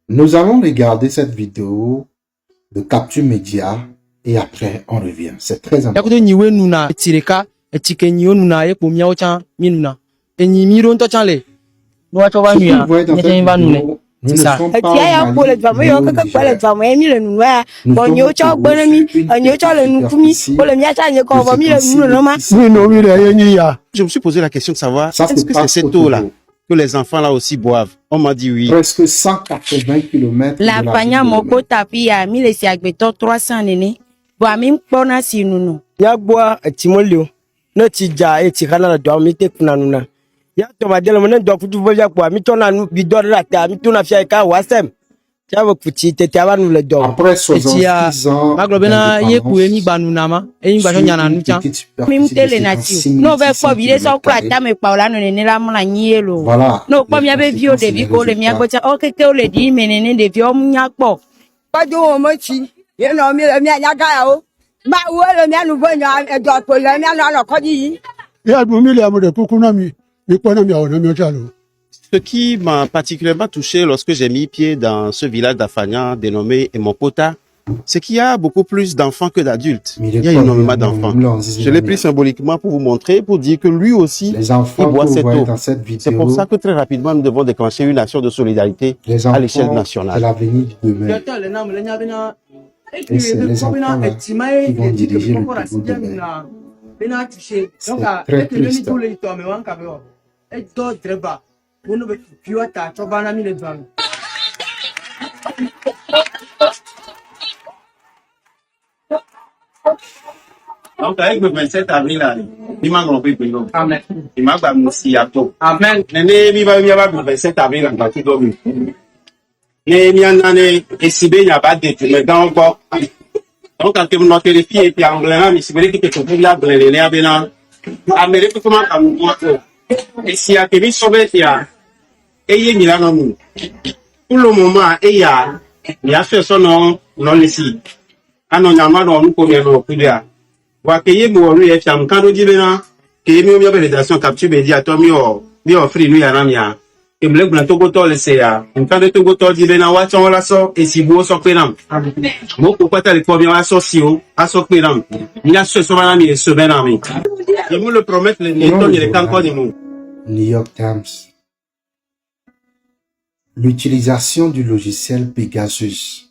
Nous allons regarder cette vidéo de capture média et après on revient. C'est très important. Ce que vous voyez dans cette vidéo, nous ne sommes pas au Mali, ni au Niger. Nous sommes au Togo, sur une petite superficie de Je me suis posé la question de savoir, est-ce que c'est cette eau-là que les enfants là aussi boivent? On m'a dit oui. presque 180 km La panya moko tapia mi le siagbeto 300 nene. Bo mi pona si nunu. Ya boa timolio. Na tija e tikana na do mi te kuna nuna. Ya to ma dele mo na do futu bo ya kwa mi to na bi do la ta mi to na fia ka wasem. Ya bo futi te ta ba nu le do. Après 66 ans, maglobena ye ku emi gbanu na ma. Eyin gba so nyana nu cha. Mi mtele na ti. No be ko bi le so kwa ta me pa ola no ne la mo na nyi elo. Voilà. No ko mi abe vi o de bi ko le mi agbocha o keke o le di menene de vi o mu nya po. Paju o mo chi. Ye no mi le mi anya ga o. Ba wo le mi anu bo nya edo to le mi anu alo ko ji. Ya du mi le amode kukuna mi. Mi pona mi awona mi ochalo. Ce qui m'a particulièrement touché lorsque j'ai mis pied dans ce village d'Afagnan dénommé Emopota, c'est qu'il y a beaucoup plus d'enfants que d'adultes. Il y a énormément d'enfants. Je l'ai pris symboliquement pour vous montrer, pour dire que lui aussi, il boit cette eau. C'est pour ça que très rapidement, nous devons déclencher une action de solidarité à l'échelle nationale. C'est l'avenir de demain. Et c'est les enfants là qui vont diriger le Togo demain. C'est très triste. Donc, avec le 27 avril, il m'a grompé pour nous. Amen. Il m'a pas moussi à tout. Amen. Néné, il m'a le 27 avril, en bas, tout dormi. Né, il y en a né, et si bien, il n'y a pas de tout, mais dans le corps. Donc, quand tu me les filles, et puis en blanc, mais si vous voulez que tu peux la brûler, les abénants, Amérique, comment à mon corps. Et si à Kevin Sauvé, il y a, et il y a un mou. Pour le moment, il y a fait son nom, non, ici. Ah non, il y a un nom, nous, comme il y a un plus de wakeye muwori e fiam kando dibena ke mi o validation capture media to mi o free nu ya na mi a e mle gbon to go to le se ya nkando to go to dibena wa chon la so e si bo so pe nam mo ko pata le ko mi wa so si o a so pe nam mi a so na mi e so be na mi e mo le promettre le to ni le kan ko ni mo. New York Times. L'utilisation du logiciel Pegasus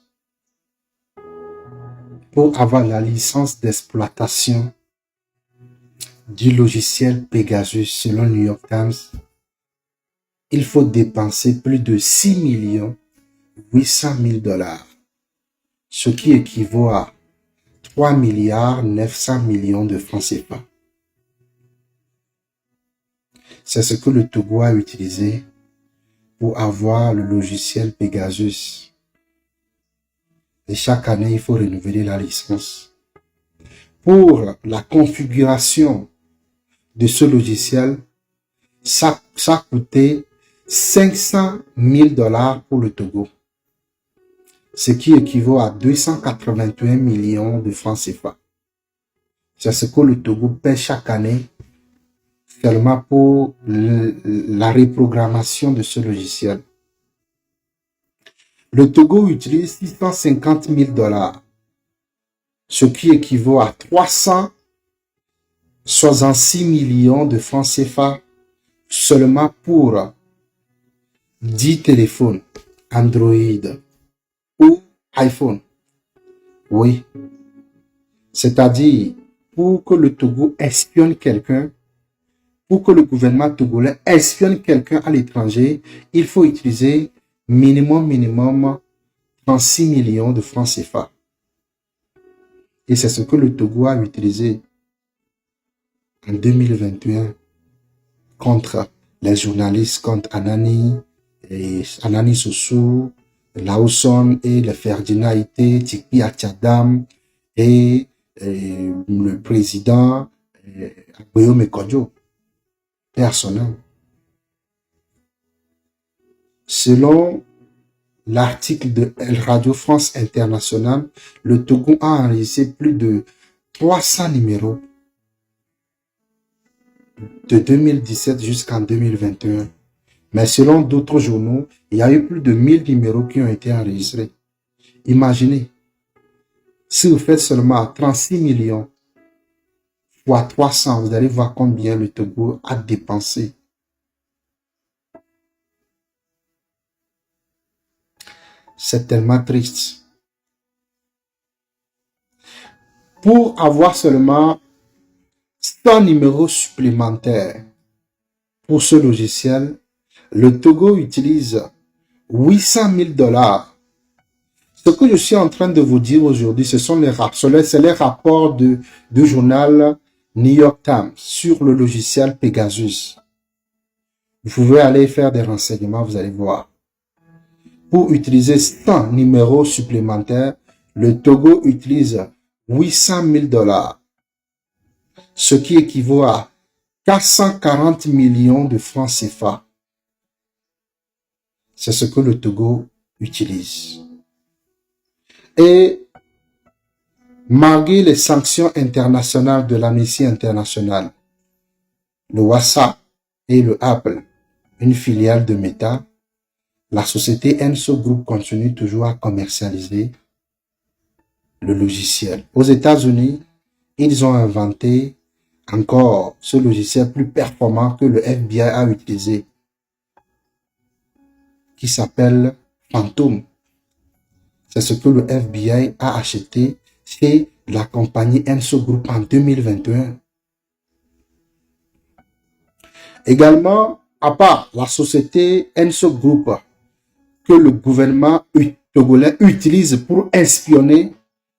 pour avoir la licence d'exploitation du logiciel Pegasus selon New York Times, il faut dépenser plus de 6 800 000 $, ce qui équivaut à 3 900 millions de francs CFA. C'est ce que le Togo a utilisé pour avoir le logiciel Pegasus. Et chaque année, il faut renouveler la licence. Pour la configuration de ce logiciel, ça coûtait 500 000 $ pour le Togo, ce qui équivaut à 281 millions de francs CFA. C'est ce que le Togo paie chaque année seulement pour la reprogrammation de ce logiciel. Le Togo utilise 650 000 $, ce qui équivaut à 366 millions de francs CFA seulement pour 10 téléphones Android ou iPhone. Oui. C'est-à-dire, pour que le Togo espionne quelqu'un, pour que le gouvernement togolais espionne quelqu'un à l'étranger, il faut utiliser minimum 36 millions de francs CFA. Et c'est ce que le Togo a utilisé en 2021 contre les journalistes, contre Anani Sossou, Lawson et le Ferdinand Ité, Tikpi Atiadam et le président Guillaume Kodjo. Personnel. Selon l'article de Radio France Internationale, le Togo a enregistré plus de 300 numéros de 2017 jusqu'en 2021 Mais selon d'autres journaux, il y a eu plus de 1000 numéros qui ont été enregistrés. Imaginez, si vous faites seulement 36 millions fois 300, vous allez voir combien le Togo a dépensé. C'est tellement triste. Pour avoir seulement 100 numéros supplémentaires pour ce logiciel, le Togo utilise 800 000 $. Ce que je suis en train de vous dire aujourd'hui, c'est les rapports du journal New York Times sur le logiciel Pegasus. Vous pouvez aller faire des renseignements, vous allez voir. Pour utiliser 100 numéros supplémentaires, le Togo utilise 800 000 $, ce qui équivaut à 440 millions de francs CFA. C'est ce que le Togo utilise. Et malgré les sanctions internationales de l'Amnesty International, le WhatsApp et le Apple, une filiale de Meta, la société Enso Group continue toujours à commercialiser le logiciel. Aux États-Unis, ils ont inventé encore ce logiciel plus performant que le FBI a utilisé, qui s'appelle Phantom. C'est ce que le FBI a acheté chez la compagnie Enso Group en 2021. Également, à part la société Enso Group que le gouvernement togolais utilise pour espionner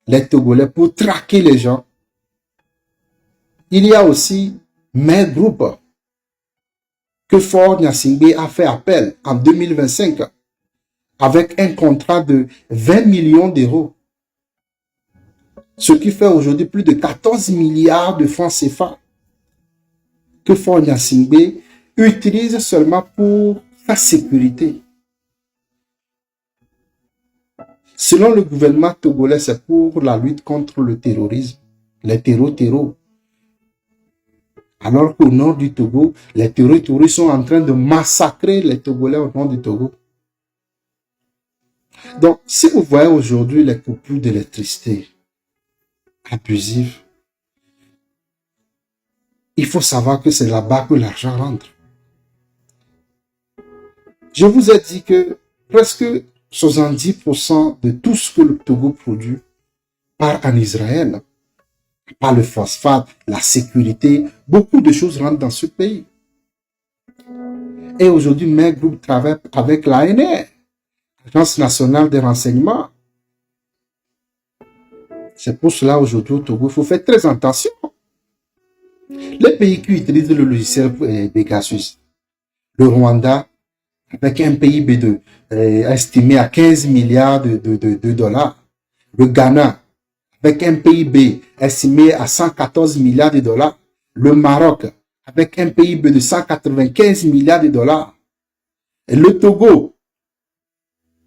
les Togolais, pour traquer les gens, il y a aussi Mer Group que Faure Gnassingbé a fait appel en 2025 avec un contrat de 20 millions d'euros, ce qui fait aujourd'hui plus de 14 milliards de francs CFA que Faure Gnassingbé utilise seulement pour sa sécurité. Selon le gouvernement togolais, c'est pour la lutte contre le terrorisme, les terreaux. Alors qu'au nord du Togo, les terroristes sont en train de massacrer les Togolais au nord du Togo. Donc, si vous voyez aujourd'hui les coupures d'électricité abusives, il faut savoir que c'est là-bas que l'argent rentre. Je vous ai dit que presque 70% de tout ce que le Togo produit part en Israël. Par le phosphate, la sécurité, beaucoup de choses rentrent dans ce pays. Et aujourd'hui, Mer Group travaille avec l'ANR, Agence nationale des renseignements. C'est pour cela aujourd'hui au Togo, il faut faire très attention. Les pays qui utilisent le logiciel Pegasus, le Rwanda, avec un PIB estimé à 15 milliards de $, le Ghana, avec un PIB estimé à 114 milliards de $, le Maroc, avec un PIB de 195 milliards de $, et le Togo,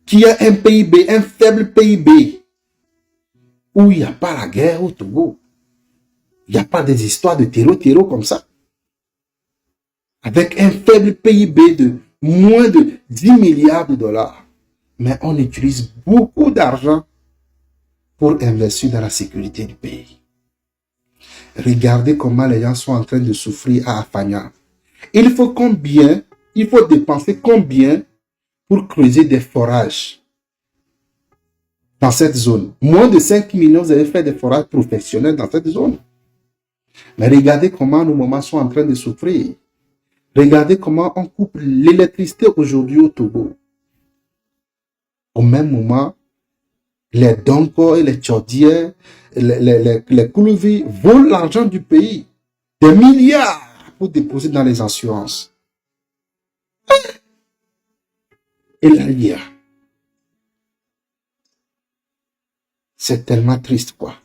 qui a un PIB, un faible PIB, où il n'y a pas la guerre au Togo, il n'y a pas des histoires de terreau comme ça, avec un faible PIB de moins de 10 milliards de $, mais on utilise beaucoup d'argent pour investir dans la sécurité du pays. Regardez comment les gens sont en train de souffrir à Afanya. Il faut dépenser combien pour creuser des forages dans cette zone? Moins de 5 millions, vous avez fait des forages professionnels dans cette zone. Mais regardez comment nos mamans sont en train de souffrir. Regardez comment on coupe l'électricité aujourd'hui au Togo. Au même moment, les Donko et les Tchodiens, les Koulouvi volent l'argent du pays. Des milliards pour déposer dans les assurances. Et l'AIA. C'est tellement triste, quoi.